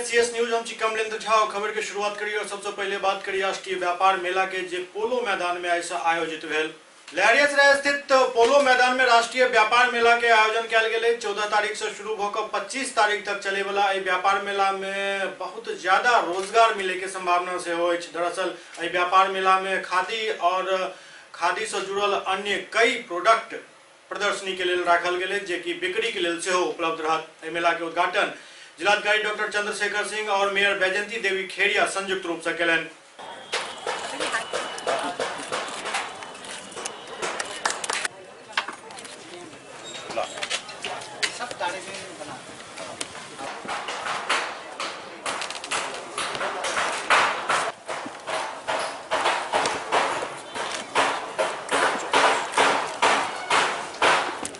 CS news हम कमलेंद्र झा और खबर की शुरुआत करिए और सबसे पहले बात करिए राष्ट्रीय व्यापार मेला के जे पोलो मैदान में ऐसा आयोजित भेल। लहरियासराय स्थित पोलो मैदान में राष्ट्रीय व्यापार मेला के आयोजन किया गया। 14 तारीख से शुरू होकर 25 तारीख तक चले वाला व्यापार मेला में बहुत ज्यादा रोजगार मिले के संभावना से हो। दरअसल व्यापार मेला में खादी और खादी से जुड़ल अन्य कई प्रोडक्ट प्रदर्शनी के लिए राखल गए जे कि बिक्री के लिए से उपलब्ध रहत। मेला के उद्घाटन जिलाधिकारी डॉक्टर चंद्रशेखर सिंह और मेयर बैजंती देवी खेड़िया संयुक्त रूप से कलन।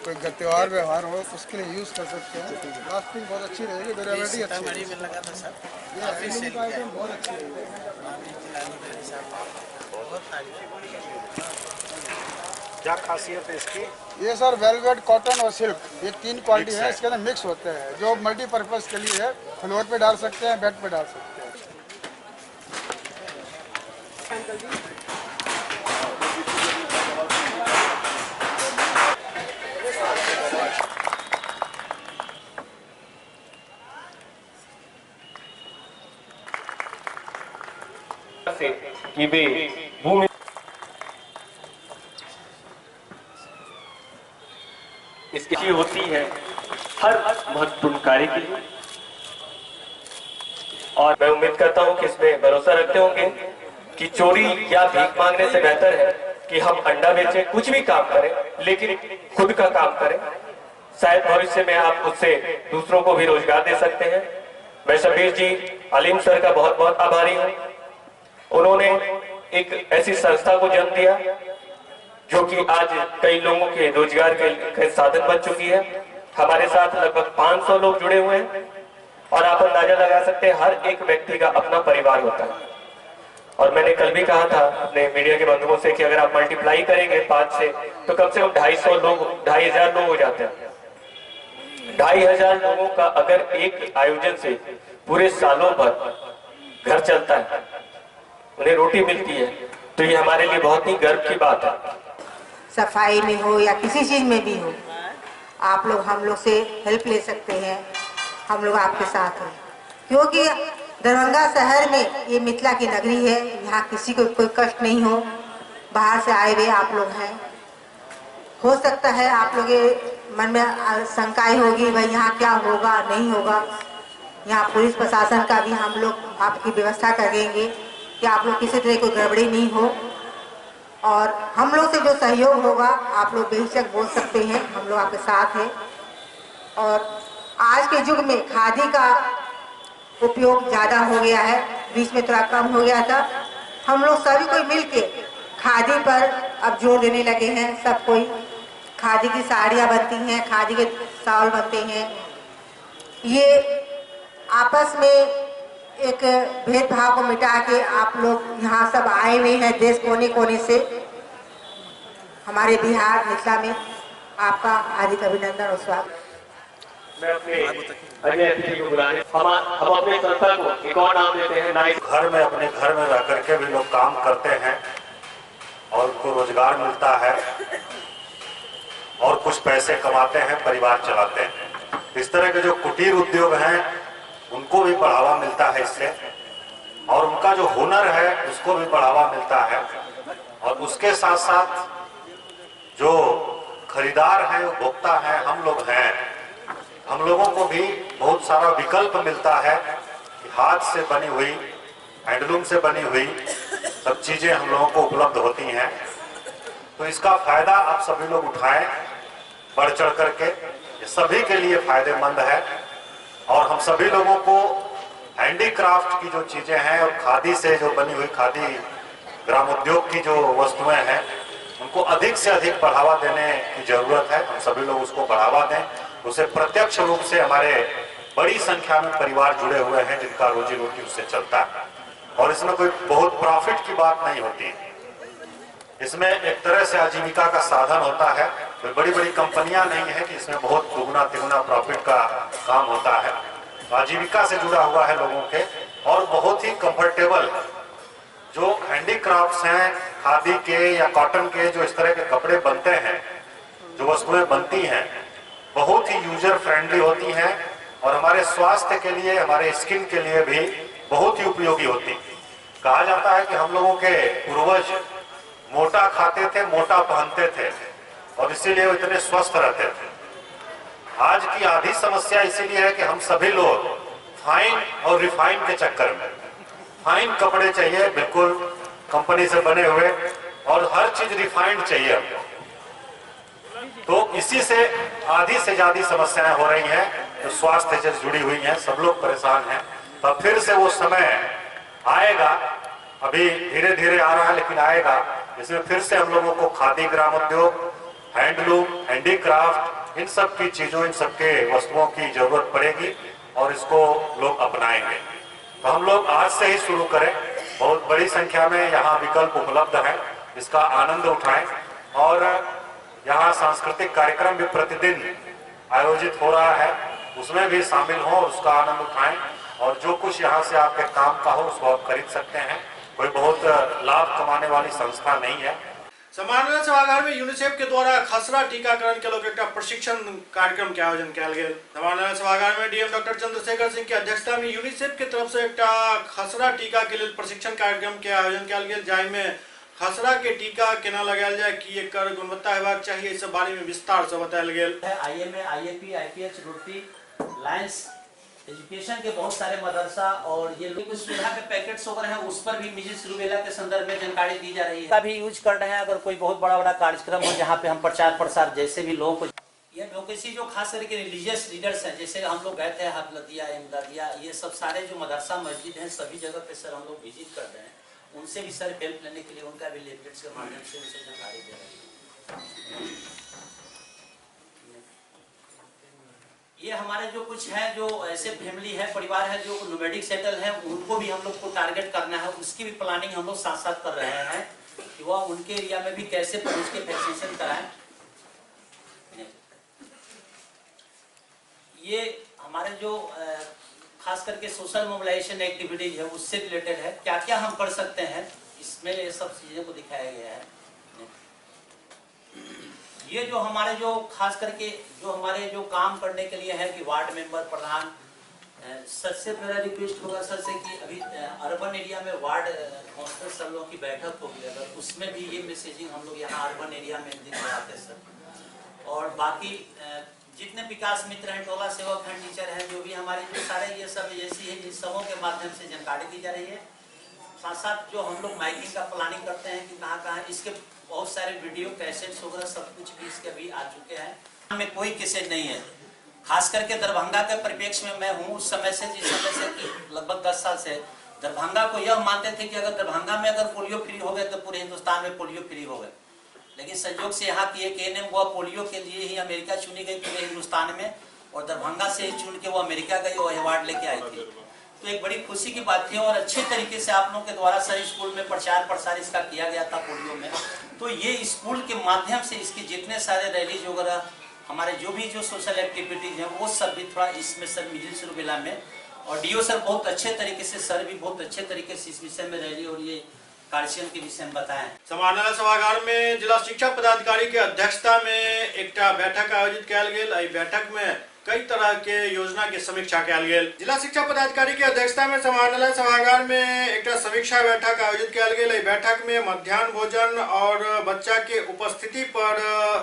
कोई त्योहार व्यवहार हो उसके लिए यूज कर सकते हैं। लास्टिंग बहुत अच्छी रहेगी, ड्यूरेबिलिटी अच्छी है। में लगा था सर, ये आइटम का आइटम बहुत अच्छी रहेगी। क्या खासियत है इसकी? ये सर वेलवेट, कॉटन और सिल्क, ये तीन क्वालिटी है। इसके अंदर मिक्स होते हैं जो मल्टीपर्पज के लिए है। फ्लोर पे डाल सकते हैं, बेड पे डाल सकते हैं। कि वे भूमि इसकी होती है हर महत्वपूर्ण कार्य के लिए, और मैं उम्मीद करता हूं कि इसमें भरोसा रखते होंगे कि चोरी या भीख मांगने से बेहतर है कि हम अंडा बेचें, कुछ भी काम करें लेकिन खुद का काम करें। शायद भविष्य में आप उससे दूसरों को भी रोजगार दे सकते हैं। मैं शबीर जी अलीम सर का बहुत बहुत आभारी हूं। उन्होंने एक ऐसी संस्था को जन्म दिया जो कि आज कई लोगों के रोजगार के साधन बन चुकी है। हमारे साथ लगभग 500 लोग जुड़े हुए हैं और आप अंदाजा लगा सकते हैं हर एक व्यक्ति का अपना परिवार होता है। और मैंने कल भी कहा था अपने मीडिया के बंधुओं से कि अगर आप मल्टीप्लाई करेंगे 5 से तो कम से कम 250 लोग, 2500 लोग हो जाते हैं। 2500 लोगों का अगर एक आयोजन से पूरे सालों भर घर चलता है, उन्हें रोटी मिलती है, तो ये हमारे लिए बहुत ही गर्व की बात है। सफाई में हो या किसी चीज में भी हो, आप लोग हम लोग से हेल्प ले सकते हैं। हम लोग आपके साथ हैं क्योंकि दरभंगा शहर में ये मिथिला की नगरी है। यहाँ किसी को कोई कष्ट नहीं हो। बाहर से आए हुए आप लोग हैं, हो सकता है आप लोग मन में शंकाएं होगी भाई यहाँ क्या होगा नहीं होगा। यहाँ पुलिस प्रशासन का भी हम लोग आपकी व्यवस्था करेंगे कि आप लोग किसी तरह कोई गड़बड़ी नहीं हो। और हम लोग से जो सहयोग होगा आप लोग बेहिचक बोल सकते हैं, हम लोग आपके साथ हैं। और आज के युग में खादी का उपयोग ज़्यादा हो गया है, बीच में थोड़ा कम हो गया था। हम लोग सभी कोई मिलके खादी पर अब जोर देने लगे हैं। सब कोई खादी की साड़ियाँ बनती हैं, खादी के शॉल बनते हैं। ये आपस में एक भेदभाव को मिटा के आप लोग यहाँ सब आए हुए हैं देश कोने कोने से। हमारे बिहार मिथिला में आपका हार्दिक अभिनंदन और स्वागत। मैं अपने अजय अतिथि को बुलाने हम अपने संस्था को एक और नाम देते हैं नाइट। घर में अपने घर में रह करके भी लोग काम करते हैं और उनको रोजगार मिलता है और कुछ पैसे कमाते हैं, परिवार चलाते हैं। इस तरह के जो कुटीर उद्योग हैं उनको भी बढ़ावा मिलता है इससे, और उनका जो हुनर है उसको भी बढ़ावा मिलता है। और उसके साथ साथ जो खरीदार हैं, उपभोक्ता हैं, हम लोग हैं, हम लोगों को भी बहुत सारा विकल्प मिलता है कि हाथ से बनी हुई, हैंडलूम से बनी हुई सब चीजें हम लोगों को उपलब्ध होती हैं। तो इसका फायदा आप सभी लोग उठाएं बढ़ चढ़ करके, ये सभी के लिए फायदेमंद है। और हम सभी लोगों को हैंडीक्राफ्ट की जो चीजें हैं और खादी से जो बनी हुई, खादी ग्रामोद्योग की जो वस्तुएं हैं, उनको अधिक से अधिक बढ़ावा देने की जरूरत है। हम सभी लोग उसको बढ़ावा दें। उसे प्रत्यक्ष रूप से हमारे बड़ी संख्या में परिवार जुड़े हुए हैं जिनका रोजी रोटी उससे चलता है। और इसमें कोई बहुत प्रॉफिट की बात नहीं होती, इसमें एक तरह से आजीविका का साधन होता है। कोई बड़ी बड़ी कंपनियां नहीं है कि इसमें बहुत दुगुना तिगुना प्रॉफिट का काम होता है। आजीविका से जुड़ा हुआ है लोगों के, और बहुत ही कंफर्टेबल जो हैंडीक्राफ्ट्स हैं, खादी के या कॉटन के जो इस तरह के कपड़े बनते हैं, जो वस्तुएं बनती हैं, बहुत ही यूजर फ्रेंडली होती हैं और हमारे स्वास्थ्य के लिए, हमारे स्किन के लिए भी बहुत ही उपयोगी होती। कहा जाता है कि हम लोगों के पूर्वज मोटा खाते थे, मोटा पहनते थे और इसीलिए वो इतने स्वस्थ रहते थे। आज की आधी समस्या इसीलिए है कि हम सभी लोग फाइन और रिफाइन के चक्कर में, फाइन कपड़े चाहिए बिल्कुल कंपनी से बने हुए और हर चीज रिफाइंड चाहिए हमको, तो इसी से आधी से ज्यादा समस्याएं हो रही हैं जो स्वास्थ्य से जुड़ी हुई हैं। सब लोग परेशान हैं। तो फिर से वो समय आएगा, अभी धीरे धीरे आ रहा है लेकिन आएगा, जिसमें फिर से हम लोगों को खादी ग्रामोद्योग, हैंडलूम, हैंडीक्राफ्ट, इन सब की चीजों, इन सब के वस्तुओं की जरूरत पड़ेगी और इसको लोग अपनाएंगे। तो हम लोग आज से ही शुरू करें। बहुत बड़ी संख्या में यहाँ विकल्प उपलब्ध है, इसका आनंद उठाएं और यहाँ सांस्कृतिक कार्यक्रम भी प्रतिदिन आयोजित हो रहा है, उसमें भी शामिल हो, उसका आनंद उठाएं और जो कुछ यहाँ से आपके काम का हो उसको आप खरीद सकते हैं। कोई बहुत लाभ कमाने वाली संस्था नहीं है। समारोह सभागार में यूनिसेफ के द्वारा खसरा टीकाकरण के लोग एक प्रशिक्षण कार्यक्रम के आयोजन किया गया। समारोह सभागार में डीएम डॉक्टर चंद्रशेखर सिंह की अध्यक्षता में यूनिसेफ की तरफ से एक खसरा टीका के लिए प्रशिक्षण कार्यक्रम के आयोजन किया गया, जाहिमे खसरा के टीका केना लगायल जाए, की एकर गुणवत्ता हेबाक चाहिए, इस बारे में विस्तार से बतायल गेल। IMA, IAP, IPH, Roorkee, Lions education के बहुत सारे मदरसा और ये कुछ सुविधा के पैकेट्स वगैरह हैं, उस पर भी मीजल्स रूबेला के संदर्भ में जानकारी दी जा रही है, का भी यूज कर रहे हैं। अगर कोई बहुत बड़ा कार्यक्रम हो जहाँ पे हम प्रचार प्रसार जैसे भी लोगों को, ये एडवोकेसी जो खास करके रिलीजियस लीडर्स हैं, जैसे हम लोग गए थे हबलदिया, इमदादिया, ये सब सारे जो मदरसा मस्जिद हैं सभी जगह पे सर हम लोग विजिट कर रहे हैं, उनसे भी सर हेल्प लेने के लिए उनका भी लेफलेट्स के माध्यम से उनसे जानकारी दे रहे हैं। ये हमारे जो कुछ है, जो ऐसे फैमिली है, परिवार है जो नोमैडिक सेटल है, उनको भी हम लोग को टारगेट करना है, उसकी भी प्लानिंग हम लोग साथ साथ कर रहे हैं कि वह उनके एरिया में भी कैसे पहुंच के वैक्सीनेशन कराएं। ये हमारे जो खास करके सोशल मोबिलाइजेशन एक्टिविटीज है उससे रिलेटेड है, क्या क्या हम कर सकते हैं, इसमें ये सब चीजों को दिखाया गया है। ये जो हमारे जो खास करके जो हमारे जो काम करने के लिए है कि वार्ड मेंबर, प्रधान, सबसे मेरा रिक्वेस्ट होगा सर से कि अभी अर्बन एरिया में वार्ड काउंसिलर सब लोगों की बैठक होगी, अगर उसमें भी ये मैसेजिंग हम लोग यहाँ अर्बन एरिया में दिखाते सर। और बाकी जितने विकास मित्र हैं, टोला सेवक हैं, टीचर हैं, जो भी हमारे जो सारे ये सब एजेंसी है, इन सबों के माध्यम से जानकारी दी जा रही है। साथ साथ जो हम लोग माइकिंग का प्लानिंग करते हैं कि कहाँ कहाँ, इसके बहुत सारे वीडियो कैसेट्स वगैरह सब कुछ भी इसके अभी आ चुके हैं। हमें कोई कैसेट नहीं है, खास करके दरभंगा के परिप्रेक्ष्य में मैं हूँ उस समय से, जिस समय से लगभग 10 साल से दरभंगा को यह मानते थे कि अगर दरभंगा में अगर पोलियो फ्री हो गए तो पूरे हिंदुस्तान में पोलियो फ्री हो गए। लेकिन संयोग से यहाँ की एक एएनएम वो पोलियो के लिए ही अमेरिका चुनी गई पूरे हिंदुस्तान में, और दरभंगा से चुन के वो अमेरिका गई और अवार्ड लेके आई थी। तो एक बड़ी खुशी की बात थी और अच्छे तरीके से आप लोगों के द्वारा सही स्कूल में प्रचार प्रसार इसका किया गया था पोलियो में। तो ये स्कूल के माध्यम से इसके जितने सारे रैलीज वगैरह हमारे जो भी जो सोशल एक्टिविटीज हैं वो सब भी थोड़ा इसमें सर मीजल्स रूबेला में, और डीओ सर बहुत अच्छे तरीके से, सर भी बहुत अच्छे तरीके से इस विषय में रैली और ये कार्यक्रम के विषय में बताएं। समारोह सभागार में जिला शिक्षा पदाधिकारी के अध्यक्षता में एक बैठक आयोजित किया गया। बैठक में कई तरह के योजना की समीक्षा किया गया। जिला शिक्षा पदाधिकारी के अध्यक्षता में समारोह सभागार में एक समीक्षा बैठक आयोजित किया गया। बैठक में मध्याह्न भोजन और बच्चा के उपस्थिति पर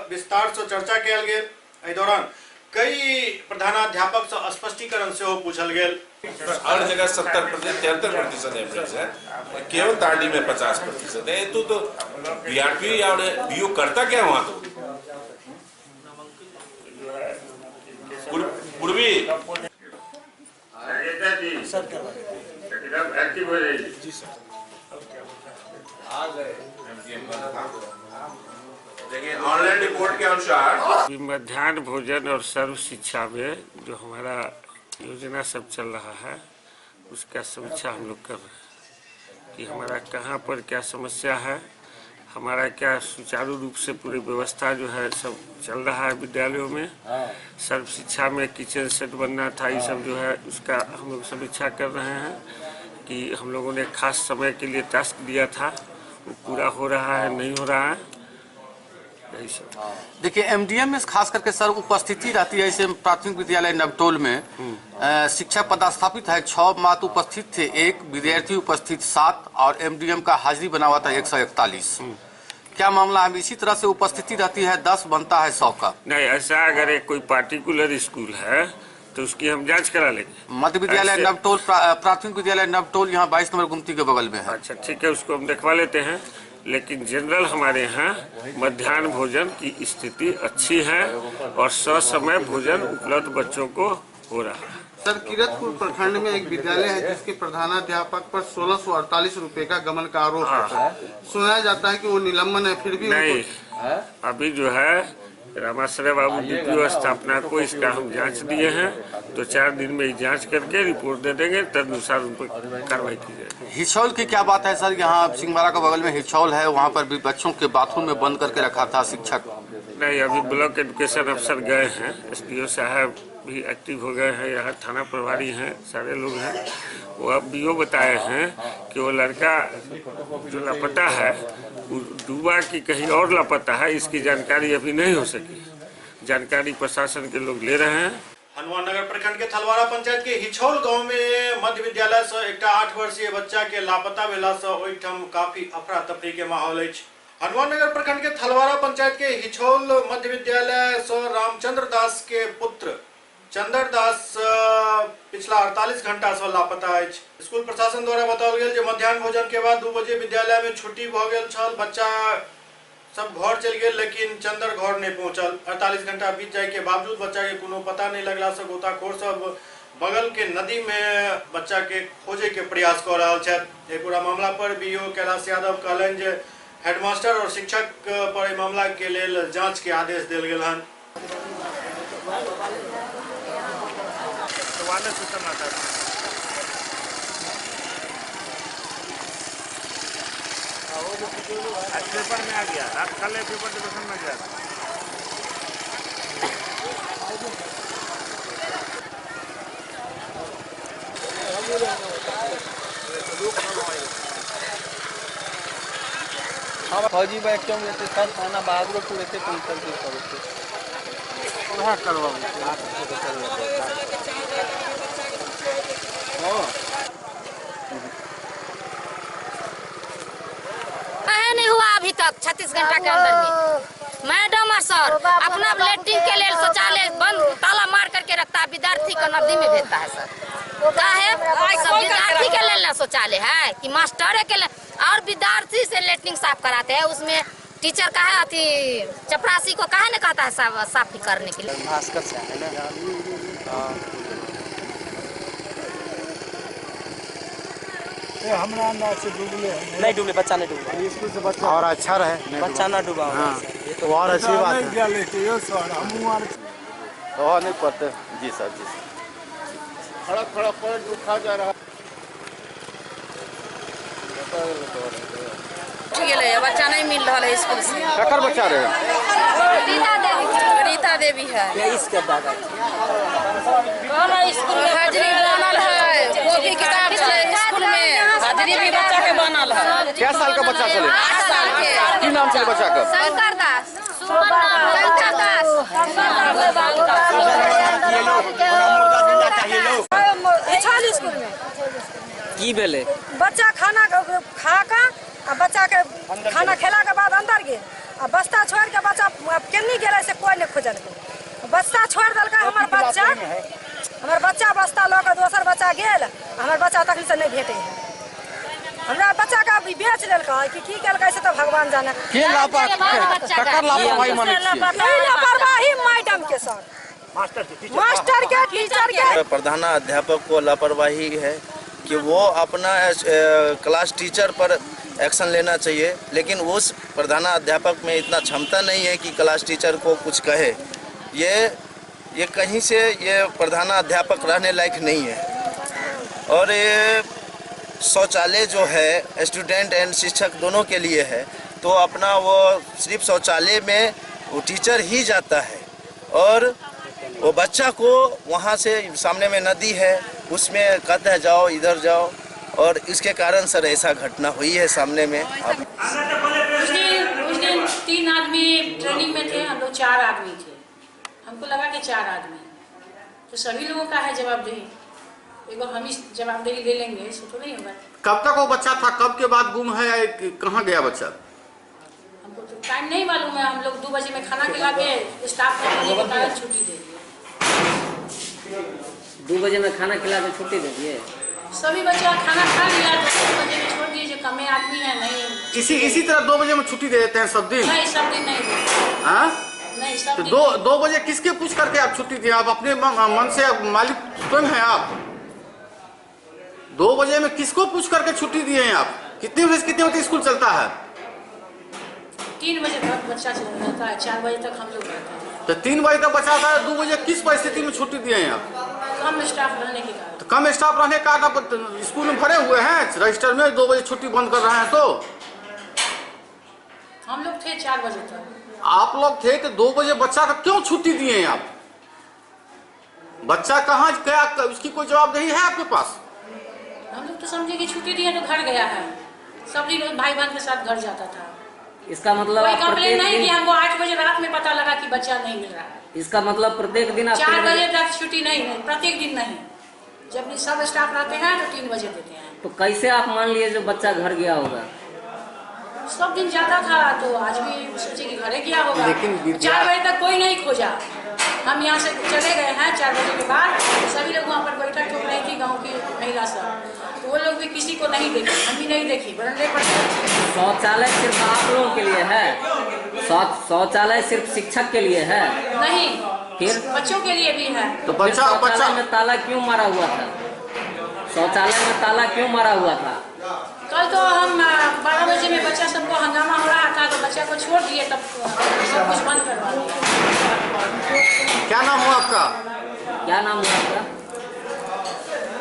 विस्तार से चर्चा किया गया। इस दौरान कई प्रधानाध्यापक से स्पष्टीकरण से पूछल गया। हर जगह 70%, 73% एवरेज है, केवल तांडी में 50% है। तो बीआरपी और बीओ करता क्या वहाँ? तो पूर्वी देखिए ऑनलाइन रिपोर्ट के अनुसार मध्याह्न भोजन और सर्व शिक्षा में जो हमारा योजना सब चल रहा है उसका समीक्षा हम लोग कर रहे हैं कि हमारा कहाँ पर क्या समस्या है, हमारा क्या सुचारू रूप से पूरी व्यवस्था जो है सब चल रहा है विद्यालयों में। सर्व शिक्षा में किचन सेट बनना था, ये सब जो है उसका हम लोग समीक्षा कर रहे हैं कि हम लोगों ने खास समय के लिए टास्क दिया था, वो पूरा हो रहा है नहीं हो रहा है, यही सब। देखिए एमडीएम में खास करके सर उपस्थिति रहती है। जैसे प्राथमिक विद्यालय नवटोल में शिक्षक पदस्थापित है 6 मात्र उपस्थित थे, 1 विद्यार्थी उपस्थित 7 और एमडीएम का हाजिरी बना हुआ था 141। क्या मामला है? इसी तरह से उपस्थिति रहती है 10 बनता है 100 का। नहीं, ऐसा अगर एक कोई पार्टिकुलर स्कूल है तो उसकी हम जांच करा लेंगे। मध्य विद्यालय नवटोल, प्राथमिक विद्यालय नवटोल यहाँ 22 नंबर गुमती के बगल में है। अच्छा ठीक है, उसको हम दिखवा लेते हैं। लेकिन जनरल हमारे यहाँ मध्याह्न भोजन की स्थिति अच्छी है और ससमय भोजन उपलब्ध बच्चों को हो रहा है। सर, किरतपुर प्रखंड में एक विद्यालय है जिसके प्रधानाध्यापक पर 1648 रुपए का गमन का आरोप है। सुनाया जाता है कि वो निलंबन है, फिर भी नहीं, अभी जो है रामाश्रय बाबू डीपीओ स्थापना को इसका हम जांच दिए हैं, तो 4 दिन में जांच करके रिपोर्ट दे देंगे, तदनुसार उन पर कार्रवाई की जाएगी। हिचौल की क्या बात है सर? यहाँ सिंहवाड़ा के बगल में हिचौल है, वहाँ पर भी बच्चों के बाथरूम में बंद करके रखा था शिक्षक। नहीं, अभी ब्लॉक एजुकेशन अफसर गए हैं, एसडीओ साहब भी एक्टिव हो गए हैं, यहाँ थाना प्रभारी हैं, सारे लोग हैं। वो अब बीओ बताए हैं कि वो लड़का जो लापता है वो डूबा कि कहीं और लापता है, इसकी जानकारी अभी नहीं हो सकी। जानकारी प्रशासन के लोग ले रहे हैं। हनुमान नगर प्रखंड के थलवाड़ा पंचायत के हिछौल गांव में मध्य विद्यालय से एक 8 वर्षीय बच्चा के लापता भेला से ओहिठाम काफी अफरा तफरी के माहौल अछि। हनुमान नगर प्रखंड के थलवाड़ा पंचायत के हिछौल मध्य विद्यालय से रामचंद्र दास के पुत्र चंदर दास पिछला 48 घंटा से लापता अछि। स्कूल प्रशासन द्वारा बताओल गेल जे मध्याह्न भोजन के बाद 2 बजे विद्यालय में छुट्टी भ गेल छल। बच्चा सब घर चल गए लेकिन चंदर घर नहीं पहुंचल। 48 घंटा बीत जाए के बावजूद बच्चा के कोनो पता नहीं लगला से गोताखोर सब बगल के नदी में बच्चा के खोजे के प्रयास कर रहा छथि। एक पूरा मामला पर बीओ कैलाश यादव कहलन जे हेडमास्टर और शिक्षक पर मामला के लेल जांच के आदेश देल गेल हन। पेपर में आ गया, रात कल पेपर डिवीजन में गया। फौजी बैठ के रहते सर, थाना बहादुरपुर रहते पुलिस के सब वहाँ करवा नहीं हुआ अभी तक 36 घंटा के अंदर में। मैडम और सर अपना लेटरिन के लिए शौचालय बंद ताला मार करके रखता है, विद्यार्थी को नदी में भेजता है सर। क्या है, सब विद्यार्थी के लिए शौचालय है कि मास्टर के लिए, और विद्यार्थी से लेटरिन साफ कराते हैं। उसमें टीचर का है अति चपरासी को कहा न कहता है साफ करने के लिए। भास्कर से है ना, हमरा अंदर से डूबले नहीं डूबले, बच्चा नहीं डूबा, स्कूल से बच्चा और अच्छा रहे, बच्चा ना डूबा। हाँ, ये तो और अच्छी बात है। नहीं पड़ते जी सर, जी खड़ा खड़ा पैर दुखा जा रहा। बच्चा नहीं मिल रहा है स्कूल से। ककर बच्चा रहे? रीता देवी है। इसके दादा स्कूल में हाजिरी बनल है, कॉपी किताब चले स्कूल में, हाजिरी भी बच्चा के बनल है। क्या साल का बच्चा चले? 8 साल के। की नाम चले बच्चा का? शंकर दास। शंकर दास। स्कूल में की बेले बच्चा खाना खा का बच्चा के खाना खेला के बाद अंदर गेल, बस्ता छोड़ के बच्चा केनी गेले से कोई नहीं खोजल। बस्ता छोड़ दिलक हमर बच्चा बस्ता लऽ के दोसर बच्चा गेल, हमर बच्चा तखन से नहीं भेटे है। हमरा बच्चा का भी बेच लेलकै कि की केलकै से तो भगवान जाने। के लापरवाही माने छियै? लापरवाही मैडम के सर, मास्टर के, टीचर के। प्रधानाध्यापक को लापरवाही है कि वो अपना क्लास टीचर पर एक्शन लेना चाहिए, लेकिन उस प्रधानाध्यापक में इतना क्षमता नहीं है कि क्लास टीचर को कुछ कहे। ये कहीं से ये प्रधानाध्यापक रहने लायक नहीं है। और ये शौचालय जो है स्टूडेंट एंड शिक्षक दोनों के लिए है, तो अपना वो सिर्फ शौचालय में वो टीचर ही जाता है और वो बच्चा को वहाँ से सामने में नदी है उसमें कहता है जाओ इधर जाओ, और इसके कारण सर ऐसा घटना हुई है सामने में। उस दिन 3 आदमी ट्रेनिंग में थे, हम लोग 4 आदमी थे। हमको लगा कि 4 आदमी, तो सभी लोगों का है जवाबदेही। एक हम ही जवाबदेही ले लेंगे ऐसे तो नहीं होगा। कब तक वो बच्चा था, कब के बाद गुम है या कहाँ गया बच्चा? हमको तो टाइम नहीं मालूम है। हम लोग 2 बजे में खाना खिला के स्टाफ को बताया छुट्टी दे दिए। 2 बजे में खाना खिला के छुट्टी दे दिए। सभी बच्चा खाना खा लिया तो 2 बजे में छोड़ दिए। जो कमे आदमी है नहीं इसी तरह 2 बजे में छुट्टी दे देते हैं सब दिन? नहीं, सब दिन नहीं देते। हाँ, नहीं सब तो दिन 2 बजे किसके पूछ करके आप छुट्टी दिए? आप अपने मन से मालिक स्वयं हैं आप? 2 बजे में किसको पूछ करके छुट्टी दिए हैं आप? कितने बजे से कितने बजे स्कूल चलता है? 3 बजे तक बच्चा चल जाता है, 4 बजे तक हम लोग रहते हैं। तो 3 बजे तक बचा था, 2 बजे किस परिस्थिति में छुट्टी दिए हैं आप? कम स्टाफ रहने के कारण। तो कम स्टाफ रहने का कारण स्कूल में भरे हुए हैं रजिस्टर में, 2 बजे छुट्टी बंद कर रहे हैं। तो हम लोग थे 4 बजे तक। आप लोग थे तो 2 बजे बच्चा का क्यों छुट्टी दिए हैं आप? बच्चा कहाँ गया, उसकी कोई जवाबदेही है आपके पास? हम लोग तो समझे कि छुट्टी दिए तो घर गया है। सब दिन भाई बहन के साथ घर जाता था। इसका मतलब कोई कंप्लेन नहीं कि हमको 8 बजे रात में पता लगा कि बच्चा नहीं मिल रहा है। इसका मतलब प्रत्येक दिन 4 बजे तक छुट्टी नहीं है, प्रत्येक दिन नहीं। जब भी सब स्टाफ रहते हैं तो 3 बजे देते हैं। तो कैसे आप मान लिए जो बच्चा घर गया होगा? सब दिन जाता था तो आज भी सोचे कि घरे गया होगा। लेकिन 4 बजे तक कोई नहीं खोजा। हम यहाँ से चले गए हैं 4 बजे के बाद। सभी लोग वहाँ पर बैठक हो रही थी, गाँव की महिला सब, तो वो लोग भी किसी को नहीं देखे, हम भी नहीं देखी। बरंडे पर शौचालय सिर्फ आप लोगों के लिए है? शौचालय सिर्फ शिक्षक के लिए है? नहीं, फिर बच्चों के लिए भी है। तो बच्चा में ताला क्यों मारा हुआ था? शौचालय में ताला क्यों मारा हुआ था? कल तो हम 12 बजे में बच्चा सबको हंगामा हो रहा था तो बच्चा को छोड़ दिए, तब सब कुछ बंद करवा दिया। क्या नाम हुआ आपका? क्या नाम हुआ आपका?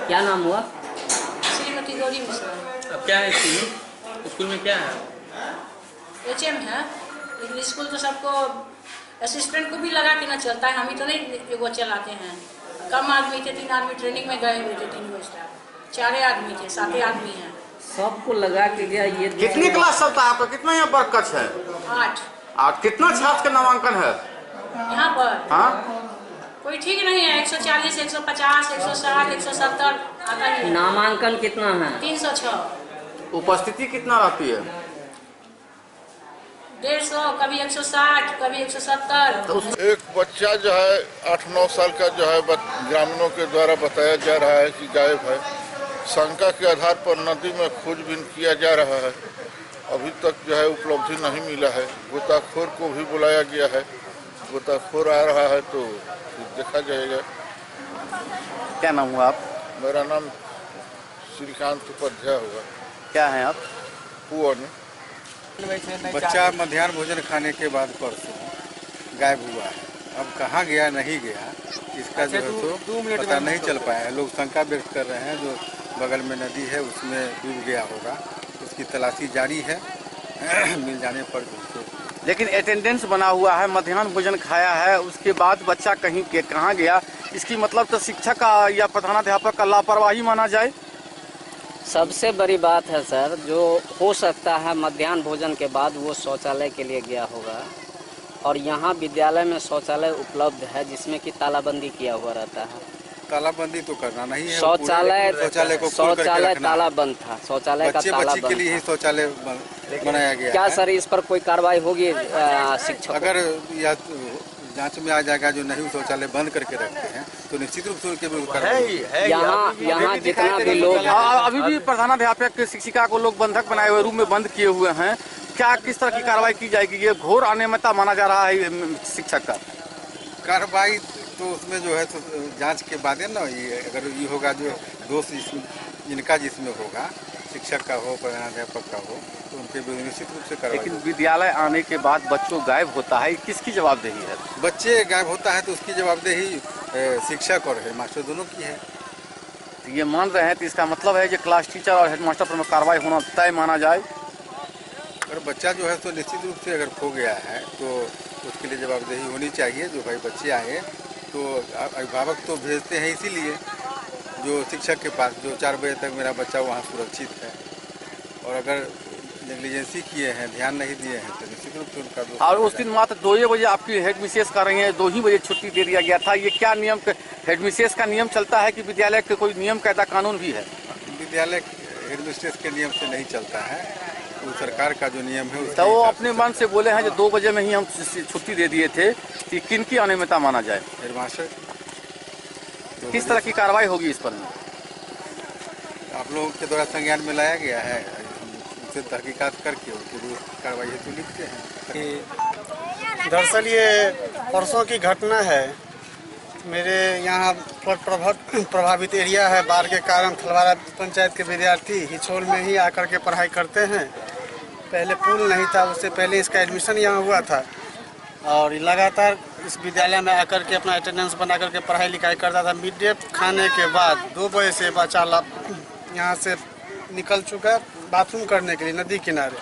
क्या नाम हुआ? श्रीमती गौरी मिश्रा। अब क्या है स्कूल में क्या है? HM है, लेकिन स्कूल तो सबको असिस्टेंट को भी लगा के ना चलता है। हम ही तो नहीं वो चलाते हैं। कम आदमी थे, 3 आदमी ट्रेनिंग में गए हुए थे, 3 गो स्टाफ, 4 आदमी थे, 7 आदमी हैं। सबको लगा के लिया। ये कितनी क्लास चलता है आपका? कितना यहाँ पर कक्ष है? 8। कितना छात्र का नामांकन है यहाँ पर? हाँ, कोई ठीक नहीं है। 140, 150, 160, 170 आता है। नामांकन कितना है? 306। उपस्थिति कितना रहती है? 150, कभी 160, कभी 170। एक बच्चा जो है 8-9 साल का जो है ग्रामीणों के द्वारा बताया जा रहा है कि गायब है। शंका के आधार पर नदी में खोजबीन किया जा रहा है। अभी तक जो है उपलब्धि नहीं मिला है। गोताखोर को भी बुलाया गया है, गोताखोर आ रहा है तो देखा जाएगा। क्या नाम हुआ आप? मेरा नाम श्रीकांत उपाध्याय होगा। क्या है आप? पुअन। बच्चा मध्याह्न भोजन खाने के बाद परसों गायब हुआ है। अब कहाँ गया नहीं गया इसका जो है तो पता नहीं चल पाया है। लोग शंका व्यक्त कर रहे हैं जो बगल में नदी है उसमें डूब गया होगा। उसकी तलाशी जारी है, मिल जाने पर। लेकिन अटेंडेंस बना हुआ है, मध्याह्न भोजन खाया है, उसके बाद बच्चा कहीं के कहाँ गया, इसकी मतलब तो शिक्षक का या प्रधानाध्यापक का लापरवाही माना जाए। सबसे बड़ी बात है सर, जो हो सकता है मध्याह्न भोजन के बाद वो शौचालय के लिए गया होगा और यहाँ विद्यालय में शौचालय उपलब्ध है जिसमें कि तालाबंदी किया हुआ रहता है। तालाबंदी तो करना नहीं है। शौचालय ताला बंद था। शौचालय का ताला बंद के लिए ही शौचालय बनाया गया। क्या सर इस पर कोई कार्रवाई होगी? शिक्षक अगर यह जांच में आ जाएगा जो नहीं शौचालय बंद करके रखते हैं तो निश्चित रूप से उनके यहाँ जितना भी लोग अभी भी प्रधानाध्यापक शिक्षिका को लोग बंधक बनाए हुए रूम में बंद किए हुए हैं। क्या किस तरह की कार्रवाई की जाएगी? ये घोर अनियमितता माना जा रहा है शिक्षक का। कार्रवाई तो उसमें जो है तो जांच के बाद है ना, ये अगर ये होगा जो दोष इनका जिसमें होगा, शिक्षक का हो, प्रधानाध्यापक का हो, तो उनके विरुद्ध निश्चित रूप से कार्रवाई। लेकिन विद्यालय आने के बाद बच्चों गायब होता है, किसकी जवाबदेही है? बच्चे गायब होता है तो उसकी जवाबदेही शिक्षक और हेडमास्टर दोनों की है। तो ये मान रहे हैं तो इसका मतलब है कि क्लास टीचर और हेडमास्टर पर कार्रवाई होना तय माना जाए। अगर बच्चा जो है तो निश्चित रूप से अगर खो गया है तो उसके लिए जवाबदेही होनी चाहिए। जो भाई बच्चे आए तो अभिभावक तो भेजते हैं इसीलिए जो शिक्षक के पास, जो 4 बजे तक मेरा बच्चा वहाँ सुरक्षित है। और अगर नेग्लिजेंसी किए हैं, ध्यान नहीं दिए हैं तो निश्चित रूप से उनका दोष। और उस दिन मात्र 2 बजे आपकी हेड मिसेस कर रही है, 2 ही बजे छुट्टी दे दिया गया था। ये क्या नियम, हेड मिसेस का नियम चलता है कि विद्यालय के कोई नियम कायदा कानून भी है? विद्यालय हेड मिस्ट्रेस के नियम से नहीं चलता है, वो सरकार का जो नियम है। तो वो अपने मन से बोले हैं जो 2 बजे में ही हम छुट्टी दे दिए थे, किन की अनियमितता माना जाए? हेडमास्टर। किस तरह की कार्रवाई होगी इस पर? आप लोगों के द्वारा संज्ञान में लाया गया है, उससे तहकीकात करके उनकी कार्रवाई हेतु लिखते हैं। दरअसल ये परसों की घटना है। मेरे यहाँ प्रभावित एरिया है, बाढ़ के कारण थलवारा पंचायत के विद्यार्थी हिचोल में ही आकर के पढ़ाई करते हैं। पहले पुल नहीं था, उससे पहले इसका एडमिशन यहाँ हुआ था और लगातार इस विद्यालय में आकर के अपना अटेंडेंस बना करके पढ़ाई लिखाई करता था। मिड डे खाने के बाद 2 बजे से बच्चा यहाँ से निकल चुका बाथरूम करने के लिए नदी किनारे,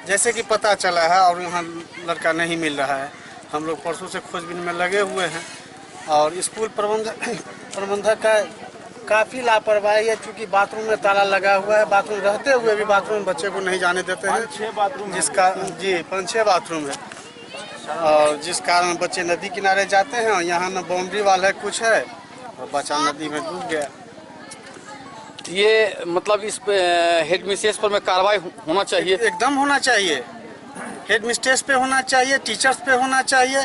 जैसे कि पता चला है, और यहाँ लड़का नहीं मिल रहा है। हम लोग परसों से खोजबीन में लगे हुए हैं और स्कूल प्रबंधक का काफ़ी लापरवाही है, क्योंकि बाथरूम में ताला लगा हुआ है। बाथरूम रहते हुए भी बाथरूम में बच्चे को नहीं जाने देते हैं। 5-6 बाथरूम जिसका जी 5-6 बाथरूम है, और जिस कारण बच्चे नदी किनारे जाते हैं और यहाँ न बाउंड्री वाल है कुछ है, और बच्चा नदी में डूब गया। ये मतलब इस पे हेड मिस्ट्रेस पर में कार्रवाई होना चाहिए, एकदम होना चाहिए। हेड मिस्ट्रेस पे होना चाहिए, टीचर्स पे होना चाहिए,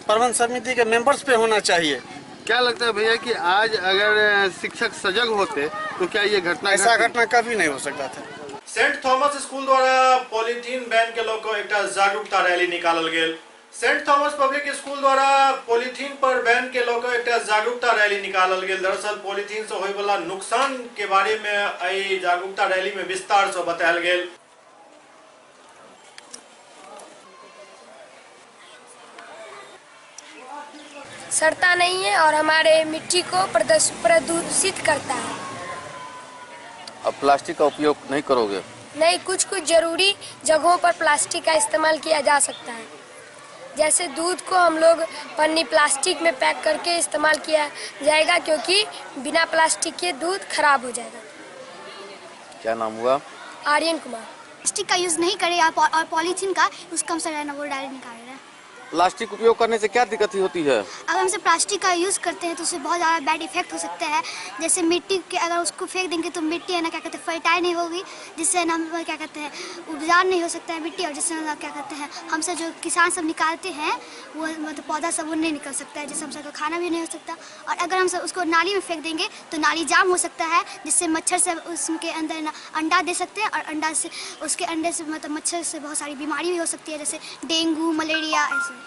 प्रबंध समिति के मेंबर्स पे होना चाहिए। क्या लगता है भैया कि आज अगर शिक्षक सजग होते तो क्या ये घटना, ऐसा घटना कभी नहीं हो सकता था। सेंट थॉमस स्कूल द्वारा पॉलिथीन बैन के लोग एक जागरूकता रैली निकालल गेल। सेंट थॉमस पब्लिक स्कूल द्वारा पॉलिथीन पर बैन के लोग एक जागरूकता रैली निकालल गेल। दरअसल पॉलिथीन से होय वाला नुकसान के बारे में आई जागरूकता रैली में विस्तार से बतायल गेल। सड़ता नहीं है और हमारे मिट्टी को प्रदूषित करता है। अब प्लास्टिक का उपयोग नहीं करोगे? नहीं, कुछ जरूरी जगहों पर प्लास्टिक का इस्तेमाल किया जा सकता है। जैसे दूध को हम लोग पन्नी प्लास्टिक में पैक करके इस्तेमाल किया जाएगा, क्योंकि बिना प्लास्टिक के दूध खराब हो जाएगा। क्या नाम हुआ? आर्यन कुमार। प्लास्टिक का यूज़ नहीं करें आप, और पॉलीथीन का यूज़ कम से रहना, वो डायरेक्ट निकाल रहे हैं। प्लास्टिक उपयोग करने से क्या दिक्कत होती है? अगर हमसे प्लास्टिक का यूज़ करते हैं तो उससे बहुत ज़्यादा बैड इफेक्ट हो सकते हैं। जैसे मिट्टी के अगर उसको फेंक देंगे तो मिट्टी है ना क्या कहते हैं फर्टाइल नहीं होगी, जिससे ना क्या कहते हैं उपजाऊ नहीं हो सकता है मिट्टी, और जिससे ना क्या कहते हैं हमसे जो किसान सब निकालते हैं वो मतलब पौधा सब वो नहीं निकल सकता है, जिससे हमसे खाना भी नहीं हो सकता। और अगर हम उसको नाली में फेंक देंगे तो नाली जाम हो सकता है, जिससे मच्छर से उसके अंदर ना अंडा दे सकते हैं, और अंडा से उसके अंडे से मतलब मच्छर से बहुत सारी बीमारी भी हो सकती है, जैसे डेंगू, मलेरिया ऐसे।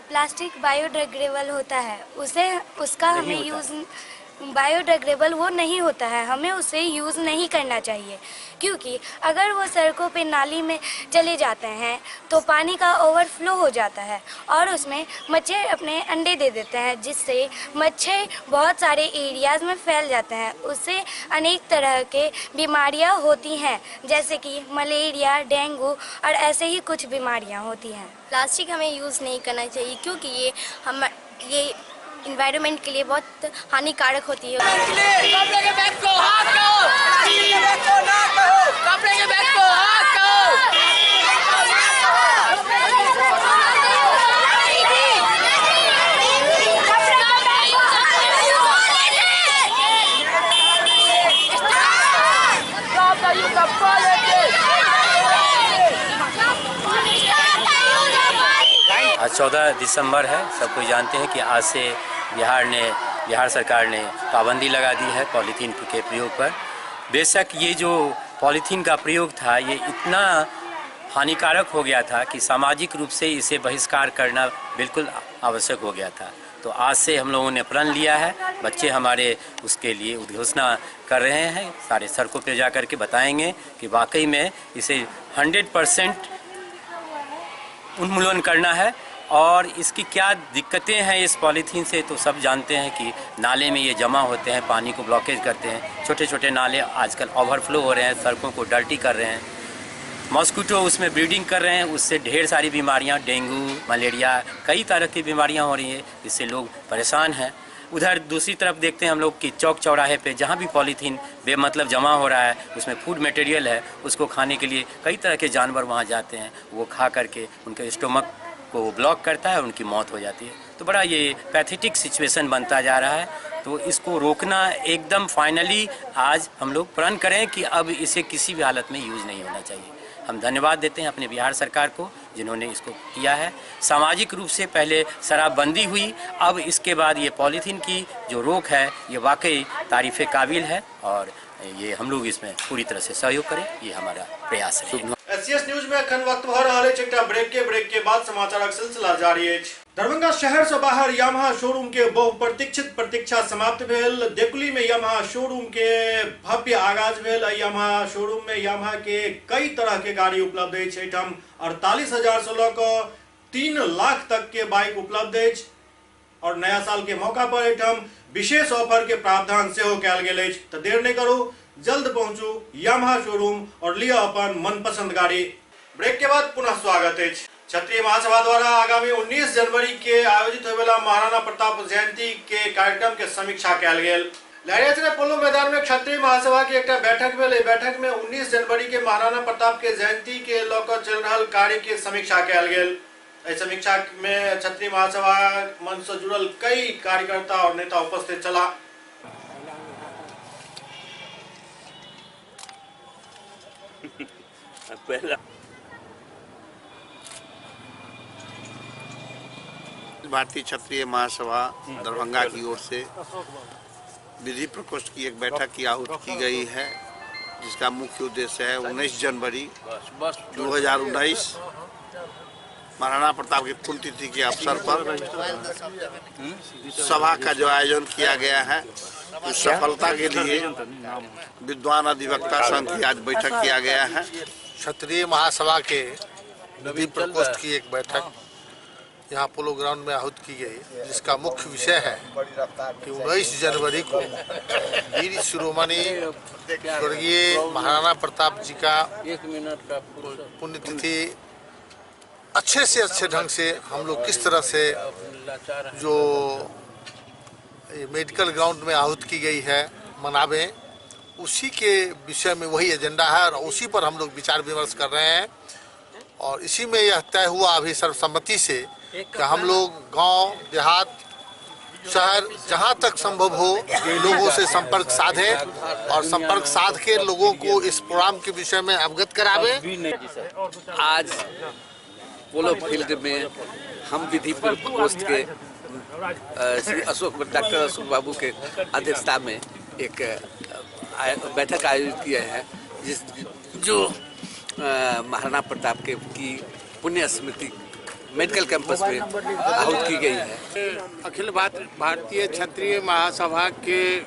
प्लास्टिक बायोडिग्रेडेबल होता है, उसका हमें यूज़ बायोडिग्रेडेबल वो नहीं होता है, हमें उसे यूज़ नहीं करना चाहिए। क्योंकि अगर वो सड़कों पे नाली में चले जाते हैं तो पानी का ओवरफ्लो हो जाता है और उसमें मच्छर अपने अंडे दे देते हैं, जिससे मच्छर बहुत सारे एरियाज़ में फैल जाते हैं। उससे अनेक तरह के बीमारियां होती हैं, जैसे कि मलेरिया, डेंगू और ऐसे ही कुछ बीमारियां होती हैं। प्लास्टिक हमें यूज़ नहीं करना चाहिए, क्योंकि ये इन्वायरमेंट के लिए बहुत हानिकारक होती है। कपड़े के बैग को हटाओ, कपड़े के बैग को हटाओ। आज 14 दिसंबर है, सब कोई जानते हैं कि आज से बिहार सरकार ने पाबंदी लगा दी है पॉलीथीन के प्रयोग पर। बेशक ये जो पॉलीथीन का प्रयोग था ये इतना हानिकारक हो गया था कि सामाजिक रूप से इसे बहिष्कार करना बिल्कुल आवश्यक हो गया था। तो आज से हम लोगों ने प्रण लिया है, बच्चे हमारे उसके लिए उद्घोषणा कर रहे हैं, सारे सड़कों पे जा कर के बताएंगे कि वाकई में इसे 100% उन्मूलन करना है। और इसकी क्या दिक्कतें हैं इस पॉलीथीन से तो सब जानते हैं कि नाले में ये जमा होते हैं, पानी को ब्लॉकेज करते हैं, छोटे छोटे नाले आजकल ओवरफ्लो हो रहे हैं, सड़कों को डर्टी कर रहे हैं। मॉस्किटो उसमें ब्रीडिंग कर रहे हैं, उससे ढेर सारी बीमारियां, डेंगू, मलेरिया, कई तरह की बीमारियां हो रही हैं, इससे लोग परेशान हैं। उधर दूसरी तरफ देखते हैं हम लोग कि चौक चौराहे पे जहाँ भी पॉलीथीन बेमतलब जमा हो रहा है, उसमें फूड मटेरियल है, उसको खाने के लिए कई तरह के जानवर वहाँ जाते हैं, वो खा करके उनके स्टोमक को ब्लॉक करता है और उनकी मौत हो जाती है। तो बड़ा ये पैथेटिक सिचुएशन बनता जा रहा है। तो इसको रोकना एकदम फाइनली आज हम लोग प्रण करें कि अब इसे किसी भी हालत में यूज़ नहीं होना चाहिए। हम धन्यवाद देते हैं अपने बिहार सरकार को जिन्होंने इसको किया है। सामाजिक रूप से पहले शराबबंदी हुई, अब इसके बाद ये पॉलीथीन की जो रोक है ये वाकई तारीफ़ काबिल है और ये हम लोग इसमें पूरी तरह से सहयोग करें, ये हमारा प्रयास है। एससीएस न्यूज में अखन वक्त भर रहा है एकटा ब्रेक के बाद समाचारक सिलसिला जारी है। दरभंगा शहर से बाहर यामाहा शोरूम के बहुप्रतीक्षित प्रतीक्षा समाप्त भेल। देकुली में यामाहा शोरूम के भव्य आगाज भेल। यामाहा शोरूम में यामाहा के कई तरह के गाड़ी उपलब्ध है। 48,000 से लऽ 3 लाख तक के बाइक उपलब्ध है और नया साल के मौका पर एठम विशेष ऑफर के प्रावधान से हो कैल गेल है। तो देर नहीं करू, जल्द पहुंचू यामाहा शोरूम और लिया अपन मनपसंद गाड़ी। ब्रेक के बाद पुनः स्वागत है। क्षत्रिय महासभा द्वारा आगामी 19 जनवरी के आयोजित होने वाला महाराणा प्रताप जयंती के कार्यक्रम के समीक्षा कैल गेल। लहरियासराय पोलो मैदान में क्षत्रिय महासभा की एक बैठक भेल। बैठक में 19 जनवरी के महाराणा प्रताप के जयंती के लऽ चल रहा कार्य के समीक्षा कैल गेल। इस समीक्षा में क्षत्रिय महासभा मंच से जुड़ल कई कार्यकर्ता और नेता उपस्थित चला। भारतीय क्षत्रिय महासभा दरभंगा की ओर से विधि प्रकोष्ठ की एक बैठक की आहूति की गई है, जिसका मुख्य उद्देश्य है 19 जनवरी 2019 महाराणा प्रताप की पुण्यतिथि के अवसर पर सभा का जो आयोजन किया गया है, उस सफलता के लिए विद्वान अधिवक्ता संघ की आज बैठक किया गया है। क्षत्रिय महासभा के विधि प्रकोष्ठ की एक बैठक यहाँ पोलो ग्राउंड में आहूत की गई, जिसका मुख्य विषय है कि 19 जनवरी को वीर शिरोमणि स्वर्गीय महाराणा प्रताप जी का पुण्यतिथि अच्छे से अच्छे ढंग से हम लोग किस तरह से जो मेडिकल ग्राउंड में आहूत की गई है मनावें, उसी के विषय में वही एजेंडा है और उसी पर हम लोग विचार विमर्श कर रहे हैं। और इसी में यह तय हुआ अभी सर्वसम्मति से कि हम लोग गांव, देहात, शहर जहां तक संभव हो लोगों से संपर्क साधें और संपर्क साध के लोगों को इस प्रोग्राम के विषय में अवगत करावें। आज पोलो फील्ड में हम विधि प्रकोष्ठ के श्री डॉक्टर अशोक बाबू के अध्यक्षता में एक बैठक आयोजित किया है, जो महाराणा प्रताप के की पुण्य स्मृति मेडिकल कैंपस में आहूत की गई है। अखिल भारतीय क्षत्रिय महासभा के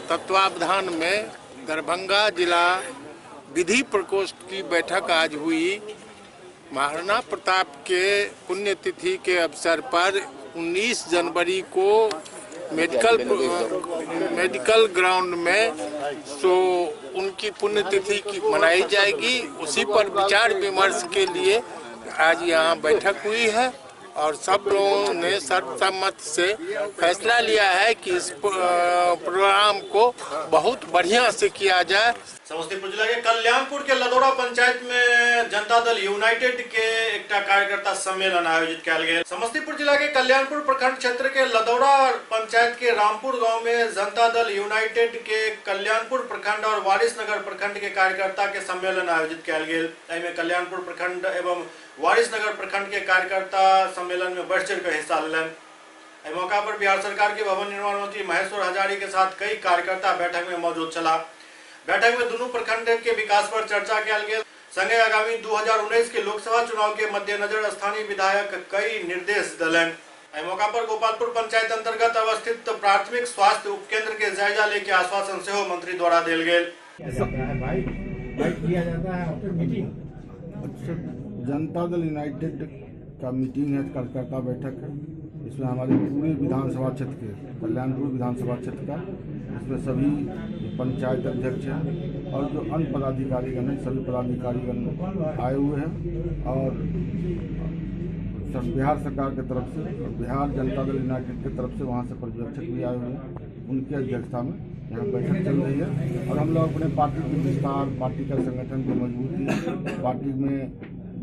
तत्वावधान में दरभंगा जिला विधि प्रकोष्ठ की बैठक आज हुई। महाराणा प्रताप के पुण्यतिथि के अवसर पर 19 जनवरी को मेडिकल ग्राउंड में उनकी पुण्यतिथि की मनाई जाएगी। उसी पर विचार विमर्श के लिए आज यहाँ बैठक हुई है और सब लोगों ने सर्वसम्मत से फैसला लिया है कि इस प्रोग्राम को बहुत बढ़िया से किया जाए। समस्तीपुर जिला के कल्याणपुर के लदौरा पंचायत में जनता दल यूनाइटेड के एक कार्यकर्ता सम्मेलन आयोजित किया गया। समस्तीपुर जिला के कल्याणपुर प्रखंड क्षेत्र के लदौरा पंचायत के रामपुर गांव में जनता दल यूनाइटेड के कल्याणपुर प्रखंड और वारिसनगर प्रखंड के कार्यकर्ता के सम्मेलन आयोजित किया गया। इसमें कल्याणपुर प्रखंड एवं वारिसनगर प्रखंड के कार्यकर्ता सम्मेलन में बढ़ चढ़ कर हिस्सा लेलन। इस मौका पर बिहार सरकार के भवन निर्माण मंत्री महेश्वर हजारी के साथ कई कार्यकर्ता बैठक में मौजूद चला। बैठक में दोनों प्रखंड के विकास पर चर्चा किया गया। संगे आगामी 2019 के लोकसभा चुनाव के मद्देनजर स्थानीय विधायक कई निर्देश दिलन। इस मौका पर गोपालपुर पंचायत अंतर्गत अवस्थित प्राथमिक स्वास्थ्य उपकेंद्र के जायजा लेके आश्वासन से मंत्री द्वारा दिल गए। जनता दल यूनाइटेड का मीटिंग है, कार्यकर्ता बैठक है। इसमें हमारे पूरे विधानसभा क्षेत्र के कल्याणपुर विधानसभा क्षेत्र का इसमें सभी पंचायत अध्यक्ष हैं और जो अन्य पदाधिकारीगण हैं, सभी पदाधिकारीगण आए हुए हैं और बिहार सरकार की तरफ से और बिहार जनता दल यूनाइटेड की तरफ से वहाँ से पर्यवेक्षक भी आए हुए हैं। उनकी अध्यक्षता में यहाँ बैठक चल रही है और हम लोग अपने पार्टी के विस्तार, पार्टी का संगठन की मजबूती, पार्टी में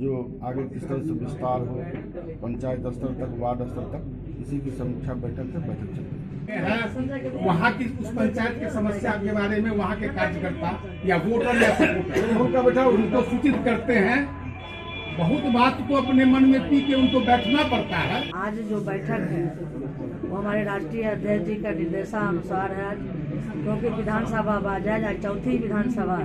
जो आगे किस तरह से विस्तार हो, पंचायत स्तर तक, वार्ड स्तर तक, इसी की समीक्षा बैठक से बैठक चल रही है। वहाँ की उस पंचायत की समस्या के बारे में वहाँ के कार्यकर्ता या वोटर या सपोर्टर उनका बैठा उनको सूचित करते हैं। बहुत बात को अपने मन में पी के उनको बैठना पड़ता है। आज जो बैठक है वो हमारे राष्ट्रीय अध्यक्ष जी का निर्देशानुसार है, क्योंकि विधानसभा बाजाज आज चौथी विधानसभा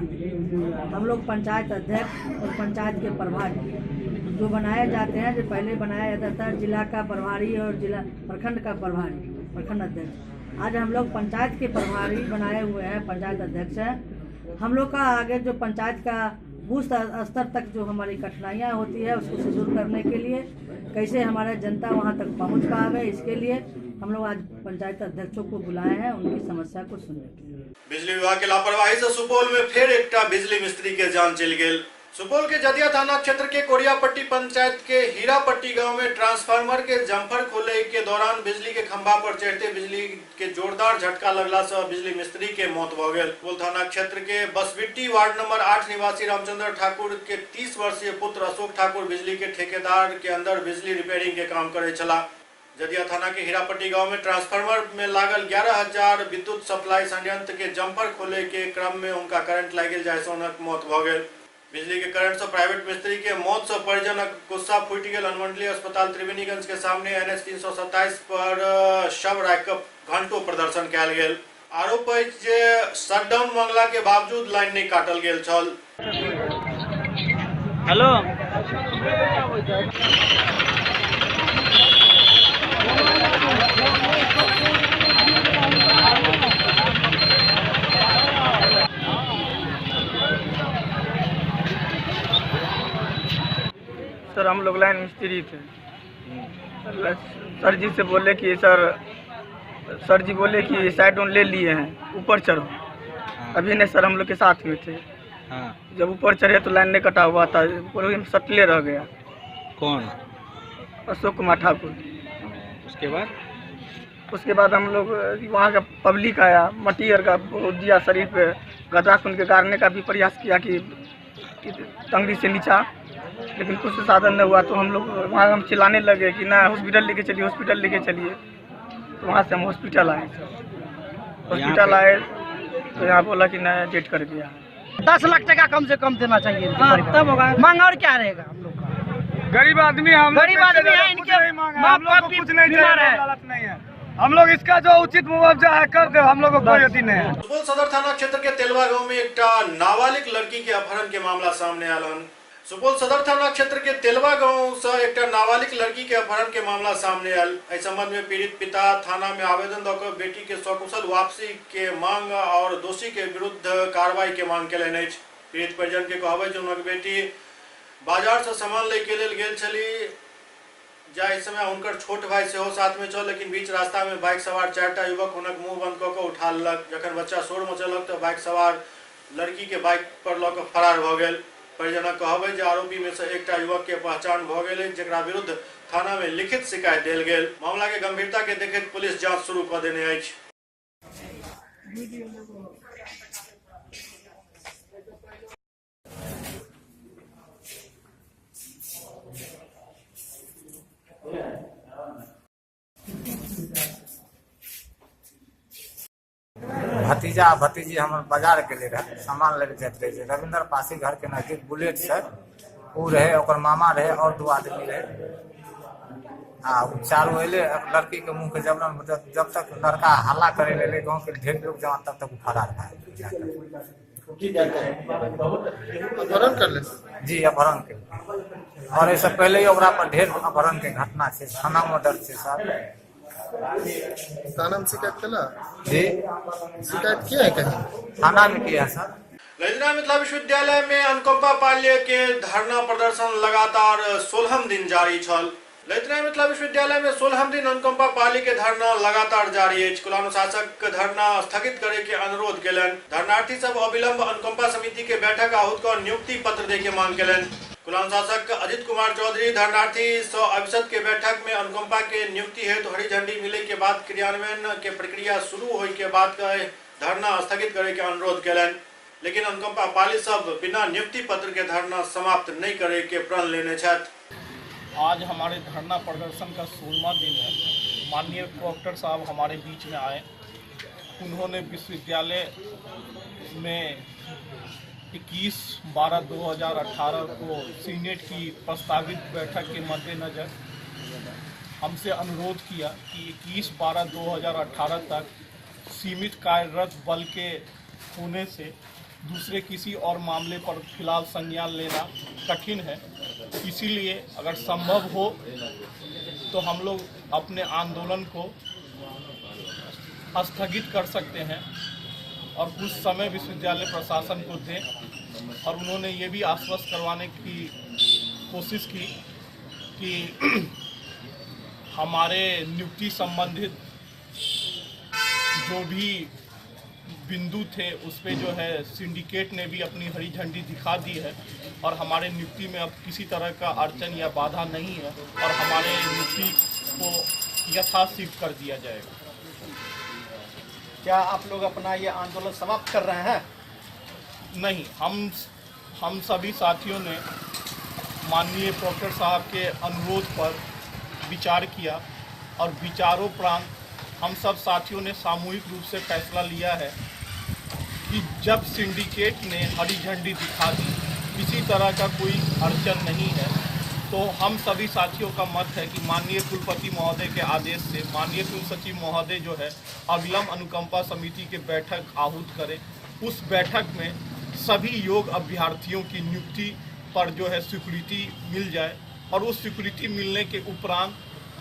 हम लोग पंचायत अध्यक्ष और पंचायत के प्रभारी जो बनाए जाते हैं, जो पहले बनाया जाता था जिला का प्रभारी और जिला प्रखंड का प्रभारी, प्रखंड अध्यक्ष। आज हम लोग पंचायत के प्रभारी बनाए हुए हैं, पंचायत अध्यक्ष है। हम लोग का आगे जो पंचायत का बूथ स्तर तक जो हमारी कठिनाइयाँ होती है उसको दूर करने के लिए, कैसे हमारा जनता वहाँ तक पहुँच पावे, इसके लिए हम लोग आज पंचायत अध्यक्षों को बुलाए हैं उनकी समस्या को सुनने के लिए। बिजली विभाग के लापरवाही से सुपौल में फिर एक बिजली मिस्त्री के जान चल गई। सुपौल के जदिया थाना क्षेत्र के कोरियापट्टी पंचायत के हीरापट्टी गांव में ट्रांसफार्मर के जम्पर खोले के दौरान बिजली के खंभा पर चढ़ते बिजली के जोरदार झटका लगला से बिजली मिस्त्री के मौत भ गई। सुपौल थाना क्षेत्र के बसबिट्टी वार्ड नंबर 8 निवासी रामचंद्र ठाकुर के 30 वर्षीय पुत्र अशोक ठाकुर बिजली के ठेकेदार के अंदर बिजली रिपेयरिंग के काम करे चला। जदिया थाना के हीरापट्टी गांव में ट्रांसफार्मर में लागल 11,000 विद्युत सप्लाई संयंत्र के जम्पर खोले के क्रम में उनका करंट लग जाए से उनक मौत भ गई। बिजली के करंट से प्राइवेट मिस्त्री के मौत से परिजनक गुस्सा फूट गया। अनुमंडलीय अस्पताल त्रिवेणीगंज के सामने NH 327 पर शव राख घंटों प्रदर्शन कयल गेल। आरोप है जे शटडाउन मांगला के बावजूद लाइन नहीं काटल गेल छल। हेलो सर, हम लोग लाइन मिस्त्री थे। सर जी से बोले कि सर जी बोले कि साइड ऑन ले लिए हैं, ऊपर चढ़ो। अभी नहीं सर, हम लोग के साथ में थे। जब ऊपर चढ़े तो लाइन नहीं कटा हुआ था, ऊपर सटले रह गया। कौन? अशोक कुमार ठाकुर। उसके बाद हम लोग वहाँ का पब्लिक आया, मटीरियल का दिया शरीर पे, गड्ढा खून के गाड़ने का भी प्रयास किया कि टंगड़ी से नीचा, लेकिन कुछ साधन नहीं हुआ। तो हम लोग वहाँ हम चिल्लाने लगे कि ना हॉस्पिटल लेके चलिए, हॉस्पिटल लेके चलिए। तो वहाँ से हम हॉस्पिटल आए। हॉस्पिटल आए तो यहाँ बोला कि नया डेट कर दिया। 10 लाख टका कम से कम देना चाहिए। हाँ, तब होगा। मांग और क्या रहेगा हम लोग का? गरीब आदमी है, इनके माँ बाप कुछ नहीं है। हम लोग इसका जो उचित मुआवजा है कर दे, हम लोग को कोई अति नहीं है। सुपौल सदर थाना क्षेत्र के तेलवा गांव में एक नाबालिग लड़की के अपहरण के मामला सामने आयल। सुपौल सदर थाना क्षेत्र के तेलवा गांव से एक नाबालिग लड़की के अपहरण के मामला सामने आयल। इस संबंध में पीड़ित पिता थाना में आवेदन देकर बेटी के सकुशल वापसी के मांग और दोषी के विरुद्ध कार्रवाई के मांग कयलनि अछि। पीड़ित परिजन के कहबै जे उनक बेटी बाजार से सामान ले के लेल गेल छली, जाहि समय उनकर छोट भाई सेहो साथ में छल, लेकिन बीच रास्ता में बाइक सवार 4टा युवक हुनक मुंह बंद कऽ कऽ उठा लेलक। जखन बच्चा शोर मचेलक तऽ बाइक सवार लड़की के बाइक पर लऽ कऽ फरार भऽ गेल। परिजनक कहबै जे आरोपी में से एकटा युवक के पहचान भऽ गेल, जेकरा विरुद्ध थाना में लिखित शिकायत देल गेल। मामला के गंभीरता के देखैत पुलिस जांच शुरू कऽ देने अछि। भतीजा भतीजी हमारे बाजार के लिए रहे, सामान लेके जाते रहे। रविंद्र पासी घर के नजदीक बुलेट से वो रहे, और मामा रहे और 2 आदमी रहे। चारों एले लड़की के मुंह के जबरन, जब तक लड़का हल्ला करे ले गाँव के ढेर लोग जमा, तब तक फरार है। अपहरण कर ले जी, अपहरण के। और ऐसा पहले ही ओकरा पर ढेर अपहरण के घटना से थाना में दर्ज है सर। थाना में शिकायत कला जी, शिकायत किया है कहीं? थाना में किया सर। ललितनाथ मिथिला विश्वविद्यालय में अनुकंपा पाल्य के धरना प्रदर्शन लगातार 16 दिन जारी छल। ललितनारायण मिथिला विश्वविद्यालय में 16 दिन अनुकंपा पाली के धरना लगातार जारी है। कुलानुशासक धरना स्थगित करे के अनुरोध केलन। धरनार्थी सब अविलंब अनुकंपा समिति के बैठक आहूत कर नियुक्ति पत्र दे के मांग केलन। कुलानुशासक अजित कुमार चौधरी धरनार्थी 100 के बैठक में अनुकंपा के नियुक्ति हेतु हरी झंडी मिले के बाद क्रियान्वयन के प्रक्रिया शुरू होने के बाद धरना स्थगित करे के अनुरोध केलन। लेकिन अनुकंपा पाली सब बिना नियुक्ति पत्र के धरना समाप्त नहीं करे के प्रण लेने छथि। आज हमारे धरना प्रदर्शन का 16वां दिन है। माननीय प्रोक्टर साहब हमारे बीच में आए। उन्होंने विश्वविद्यालय में 21/12/2018 को सीनेट की प्रस्तावित बैठक के मद्देनज़र हमसे अनुरोध किया कि 21/12/2018 तक सीमित कार्यरत बल के होने से दूसरे किसी और मामले पर फिलहाल संज्ञान लेना कठिन है। इसीलिए अगर संभव हो तो हम लोग अपने आंदोलन को स्थगित कर सकते हैं और कुछ समय विश्वविद्यालय प्रशासन को दें। और उन्होंने ये भी आश्वस्त करवाने की कोशिश की कि हमारे नियुक्ति संबंधित जो भी बिंदु थे उस पे जो है सिंडिकेट ने भी अपनी हरी झंडी दिखा दी है और हमारे नियुक्ति में अब किसी तरह का अड़चन या बाधा नहीं है और हमारे नियुक्ति को यथाशीघ्र कर दिया जाएगा। क्या आप लोग अपना ये आंदोलन समाप्त कर रहे हैं? नहीं, हम सभी साथियों ने माननीय प्रोक्टर साहब के अनुरोध पर विचार किया और विचारोपरांत हम सब साथियों ने सामूहिक रूप से फैसला लिया है कि जब सिंडिकेट ने हरी झंडी दिखा दी, किसी तरह का कोई अड़चन नहीं है, तो हम सभी साथियों का मत है कि माननीय कुलपति महोदय के आदेश से माननीय कुलसचिव महोदय जो है अविलंब अनुकंपा समिति की बैठक आहूत करें। उस बैठक में सभी योग्य अभ्यर्थियों की नियुक्ति पर जो है स्वीकृति मिल जाए और उस स्वीकृति मिलने के उपरांत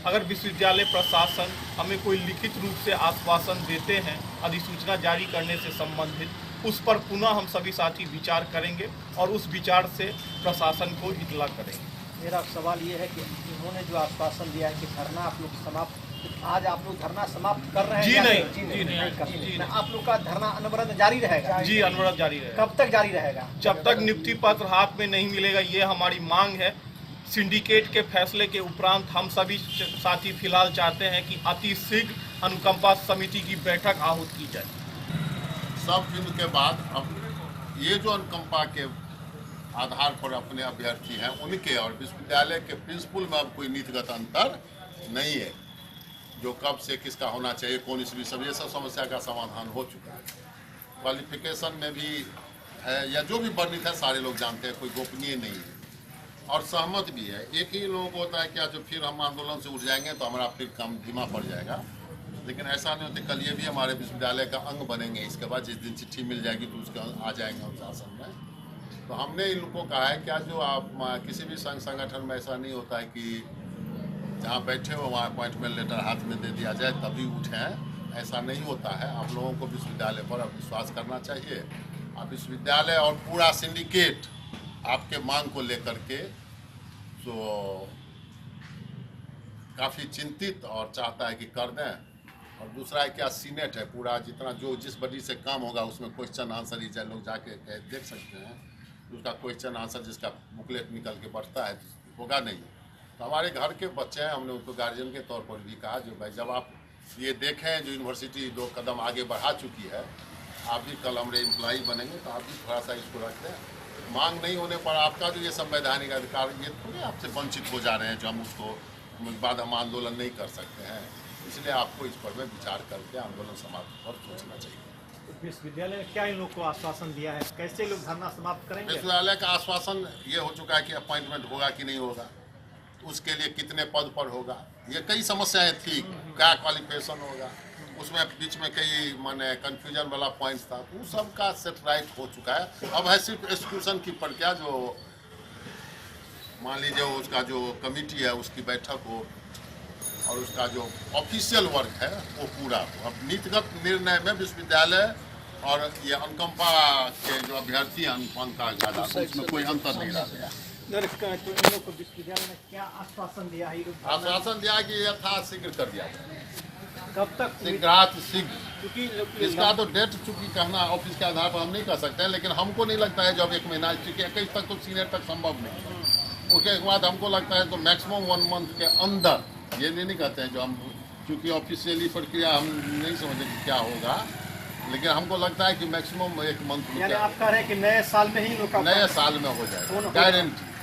अगर विश्वविद्यालय प्रशासन हमें कोई लिखित रूप से आश्वासन देते हैं अधिसूचना जारी करने से संबंधित, उस पर पुनः हम सभी साथी विचार करेंगे और उस विचार से प्रशासन को इतला करेंगे। मेरा सवाल ये है कि उन्होंने जो आश्वासन दिया है कि धरना आप लोग समाप्त, आज आप लोग धरना समाप्त कर रहे हैं? जी नहीं। आप लोग का धरना अनवरत जारी रहेगा? जी, अनवरत जारी रहेगा। कब तक जारी रहेगा? जब तक नियुक्ति पत्र हाथ में नहीं मिलेगा, ये हमारी मांग है। सिंडिकेट के फैसले के उपरांत हम सभी साथी फिलहाल चाहते हैं कि अति शीघ्र अनुकंपा समिति की बैठक आहूत की जाए। सब दिन के बाद अब ये जो अनुकंपा के आधार पर अपने अभ्यर्थी हैं उनके और विश्वविद्यालय के प्रिंसिपल में अब कोई नीतिगत अंतर नहीं है। जो कब से किसका होना चाहिए, कौन इस सब, ये सब समस्या का समाधान हो चुका है। क्वालिफिकेशन में भी है या जो भी वर्णित है सारे लोग जानते हैं, कोई गोपनीय नहीं है और सहमत भी है। एक ही लोगों को होता है क्या जो फिर हम आंदोलन से उठ जाएंगे तो हमारा फिर काम धीमा पड़ जाएगा, लेकिन ऐसा नहीं होता। कल ये भी हमारे विश्वविद्यालय का अंग बनेंगे। इसके बाद जिस दिन चिट्ठी मिल जाएगी तो उसके आ जाएंगे अनुशासन में। तो हमने इन लोगों को कहा है क्या जो आप किसी भी संघ संगठन में ऐसा नहीं होता है कि जहाँ बैठे हो वहाँ अपॉइंटमेंट लेटर हाथ में दे दिया जाए तभी उठें, ऐसा नहीं होता है। आप लोगों को विश्वविद्यालय पर अब विश्वास करना चाहिए। आप विश्वविद्यालय और पूरा सिंडिकेट आपके मांग को लेकर के तो काफ़ी चिंतित और चाहता है कि कर दें। और दूसरा है क्या सीनेट है पूरा, जितना जो जिस बड़ी से काम होगा उसमें क्वेश्चन आंसर ही जाए, लोग जाके देख सकते हैं। उसका क्वेश्चन आंसर जिसका बुकलेट निकल के बढ़ता है होगा नहीं। तो हमारे घर के बच्चे हैं, हमने उनको गार्जियन के तौर पर भी कहा जो भाई जब आप ये देखें जो यूनिवर्सिटी 2 कदम आगे बढ़ा चुकी है, आप भी कल हमारे एम्प्लॉई बनेंगे तो आप भी थोड़ा सा इसको रख दें। मांग नहीं होने पर आपका जो ये संवैधानिक अधिकार ये थोड़े आपसे वंचित हो जा रहे हैं जो हम उसको बाद हम आंदोलन नहीं कर सकते हैं। इसलिए आपको इस पर में विचार करके आंदोलन समाप्त पर सोचना चाहिए। विश्वविद्यालय ने क्या इन लोग को आश्वासन दिया है, कैसे लोग धरना समाप्त करेंगे? विश्वविद्यालय का आश्वासन ये हो चुका है कि अपॉइंटमेंट होगा कि नहीं होगा, उसके लिए कितने पद पर होगा, ये कई समस्याएं थी, क्या क्वालिफिकेशन होगा, उसमें बीच में कई माने कंफ्यूजन वाला पॉइंट्स था, वो सब का सेटराइट हो चुका है। अब है सिर्फ एक्सक्यूशन की प्रक्रिया, जो मान लीजिए उसका जो कमेटी है उसकी बैठक हो और उसका जो ऑफिशियल वर्क है वो पूरा हो। अब नीतिगत निर्णय में विश्वविद्यालय और ये अनुकंपा के जो अभ्यर्थी हैं अनुकंपा ज़्यादा उसमें कोई अंतर नहीं रह गया। तो इन लोग को विश्वविद्यालय ने क्या आश्वासन दिया है? आश्वासन दिया कि यथाशीघ्र कर दिया जाए। कब तक? शीघ्र। इसका तो डेट चूंकि कहना ऑफिस के आधार पर हम नहीं कर सकते हैं, लेकिन हमको नहीं लगता है जब 1 महीना, चूंकि 21 तक तो सीनियर तक संभव नहीं, उसके बाद हमको लगता है तो मैक्सिमम 1 मंथ के अंदर, ये नहीं कहते हैं जो हम, चूंकि ऑफिशियली प्रक्रिया हम नहीं समझे कि क्या होगा, लेकिन हमको लगता है कि मैक्सिमम 1 मंथ में। आप कह रहे हैं कि नए साल में ही लोग, नए साल में हो जाएगा, गारंटी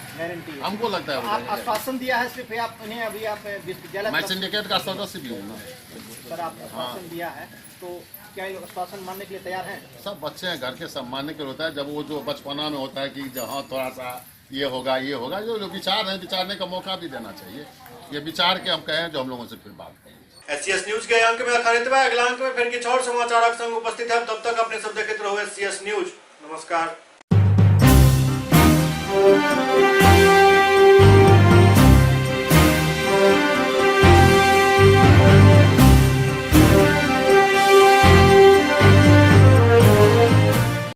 हमको लगता है। आप आश्वासन दिया है सिर्फ आप उन्हें, अभी आप विश्वविद्यालय, मैं सिंडिकेट का सदस्य भी हूँ ना सर, आप आश्वासन दिया है तो क्या ये आश्वासन मानने के लिए तैयार हैं? सब बच्चे हैं घर के, सब मानने के लिए होता है। जब वो जो बचपना में होता है कि जहाँ थोड़ा सा ये होगा जो विचार है, विचारने का मौका भी देना चाहिए। ये विचार के हम कहें जो हम लोगों से फिर बात करें। SCS न्यूज के अंक में अखरितवा अगला अंक में फिर कुछ और समाचार संग उपस्थित है। तब तक अपने सब देखते रहो SCS न्यूज। नमस्कार।